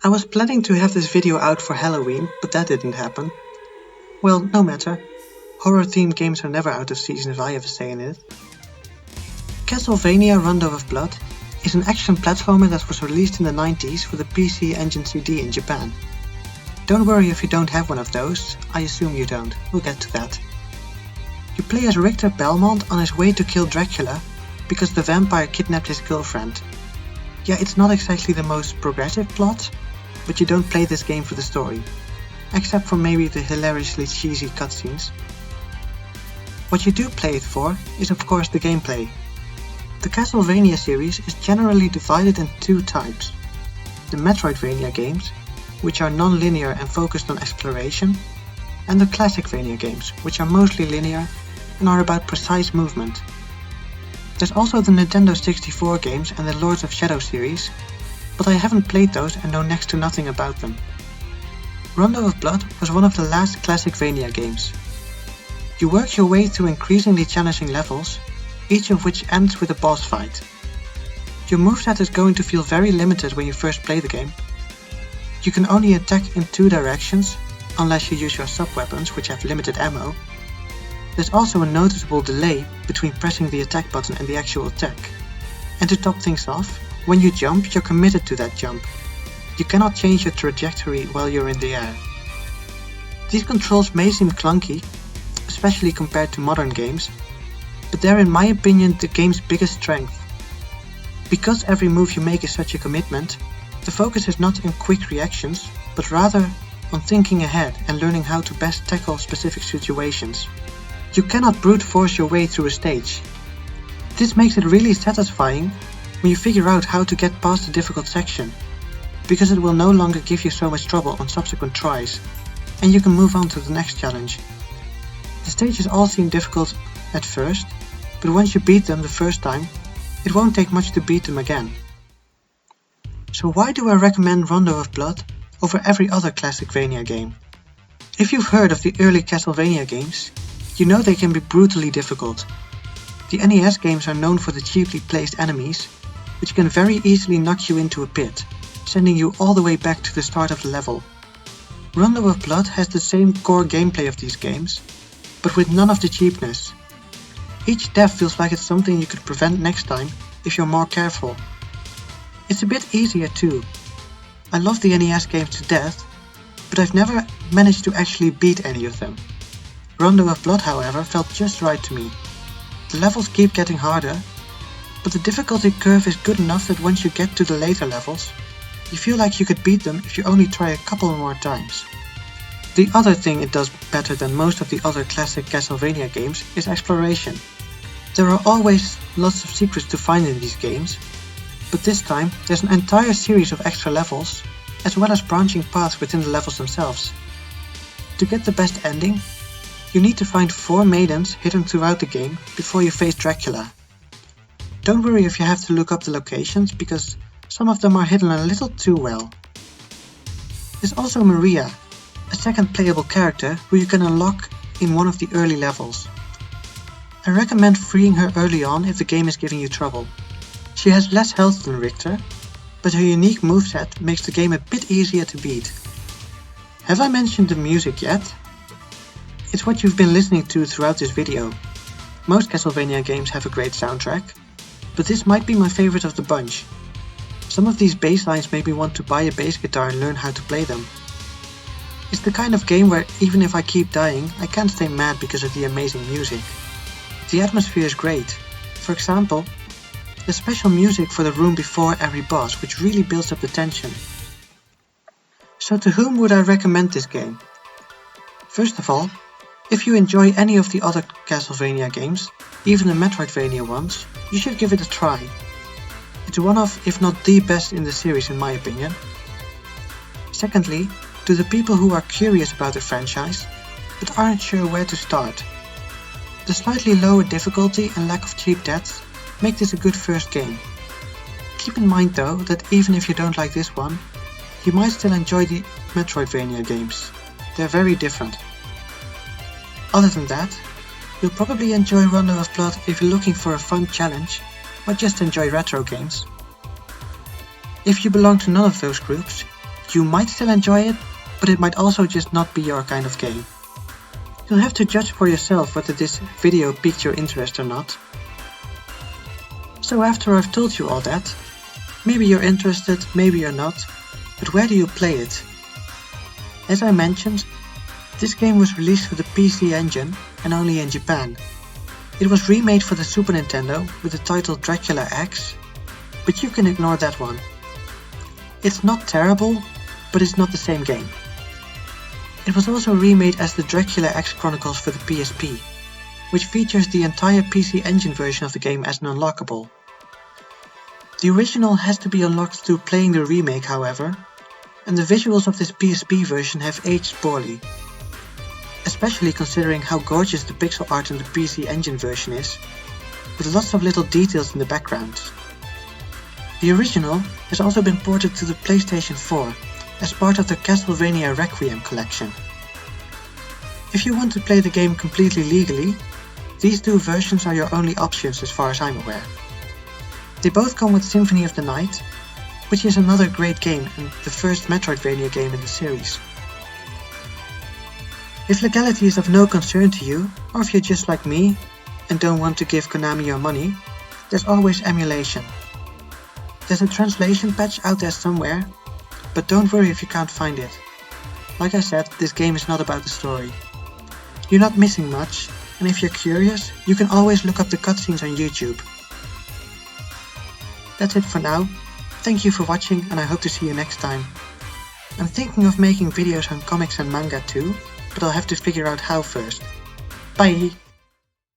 I was planning to have this video out for Halloween, but that didn't happen. Well, no matter. Horror-themed games are never out of season if I have a say in it. Castlevania Rondo of Blood is an action platformer that was released in the 90s for the PC Engine CD in Japan. Don't worry if you don't have one of those, I assume you don't, we'll get to that. You play as Richter Belmont on his way to kill Dracula because the vampire kidnapped his girlfriend. Yeah, it's not exactly the most progressive plot, but you don't play this game for the story, except for maybe the hilariously cheesy cutscenes. What you do play it for is of course the gameplay. The Castlevania series is generally divided in two types: the Metroidvania games, which are non-linear and focused on exploration, and the Classicvania games, which are mostly linear and are about precise movement. There's also the Nintendo 64 games and the Lords of Shadow series, but I haven't played those and know next to nothing about them. Rondo of Blood was one of the last Classicvania games. You work your way through increasingly challenging levels, each of which ends with a boss fight. Your moveset is going to feel very limited when you first play the game. You can only attack in two directions, unless you use your sub-weapons which have limited ammo. There's also a noticeable delay between pressing the attack button and the actual attack. And to top things off, when you jump, you're committed to that jump. You cannot change your trajectory while you're in the air. These controls may seem clunky, especially compared to modern games, but they're in my opinion the game's biggest strength. Because every move you make is such a commitment, the focus is not in quick reactions, but rather on thinking ahead and learning how to best tackle specific situations. You cannot brute force your way through a stage. This makes it really satisfying when you figure out how to get past a difficult section, because it will no longer give you so much trouble on subsequent tries, and you can move on to the next challenge. The stages all seem difficult at first, but once you beat them the first time, it won't take much to beat them again. So why do I recommend Rondo of Blood over every other Classicvania game? If you've heard of the early Castlevania games, you know they can be brutally difficult. The NES games are known for the cheaply placed enemies, which can very easily knock you into a pit, sending you all the way back to the start of the level. Rondo of Blood has the same core gameplay of these games, but with none of the cheapness. Each death feels like it's something you could prevent next time if you're more careful. It's a bit easier too. I love the NES games to death, but I've never managed to actually beat any of them. Rondo of Blood, however, felt just right to me. The levels keep getting harder, but the difficulty curve is good enough that once you get to the later levels, you feel like you could beat them if you only try a couple more times. The other thing it does better than most of the other classic Castlevania games is exploration. There are always lots of secrets to find in these games, but this time there's an entire series of extra levels, as well as branching paths within the levels themselves. To get the best ending, you need to find 4 maidens hidden throughout the game before you face Dracula. Don't worry if you have to look up the locations, because some of them are hidden a little too well. There's also Maria, a second playable character who you can unlock in one of the early levels. I recommend freeing her early on if the game is giving you trouble. She has less health than Richter, but her unique moveset makes the game a bit easier to beat. Have I mentioned the music yet? It's what you've been listening to throughout this video. Most Castlevania games have a great soundtrack, but this might be my favorite of the bunch. Some of these bass lines make me want to buy a bass guitar and learn how to play them. It's the kind of game where even if I keep dying, I can't stay mad because of the amazing music. The atmosphere is great. For example, the special music for the room before every boss, which really builds up the tension. So to whom would I recommend this game? First of all, if you enjoy any of the other Castlevania games, even the Metroidvania ones, you should give it a try. It's one of, if not the best in the series in my opinion. Secondly, to the people who are curious about the franchise, but aren't sure where to start. The slightly lower difficulty and lack of cheap deaths make this a good first game. Keep in mind though that even if you don't like this one, you might still enjoy the Metroidvania games. They're very different. Other than that, you'll probably enjoy Rondo of Blood if you're looking for a fun challenge or just enjoy retro games. If you belong to none of those groups, You might still enjoy it, but it might also just not be your kind of game. You'll have to judge for yourself whether this video piqued your interest or not. So after I've told you all that, maybe you're interested, maybe you're not, but where do you play it? As I mentioned, this game was released for the PC Engine and only in Japan. It was remade for the Super Nintendo with the title Dracula X, but you can ignore that one. It's not terrible, but it's not the same game. It was also remade as the Dracula X Chronicles for the PSP, which features the entire PC Engine version of the game as an unlockable. The original has to be unlocked through playing the remake, however, and the visuals of this PSP version have aged poorly, especially considering how gorgeous the pixel art in the PC Engine version is, with lots of little details in the background. The original has also been ported to the PlayStation 4 as part of the Castlevania Requiem collection. If you want to play the game completely legally, these two versions are your only options as far as I'm aware. They both come with Symphony of the Night, which is another great game and the first Metroidvania game in the series. If legality is of no concern to you, or if you're just like me and don't want to give Konami your money, there's always emulation. There's a translation patch out there somewhere, but don't worry if you can't find it. Like I said, this game is not about the story. You're not missing much, and if you're curious, you can always look up the cutscenes on YouTube. That's it for now. Thank you for watching and I hope to see you next time. I'm thinking of making videos on comics and manga too, but I'll have to figure out how first. Bye!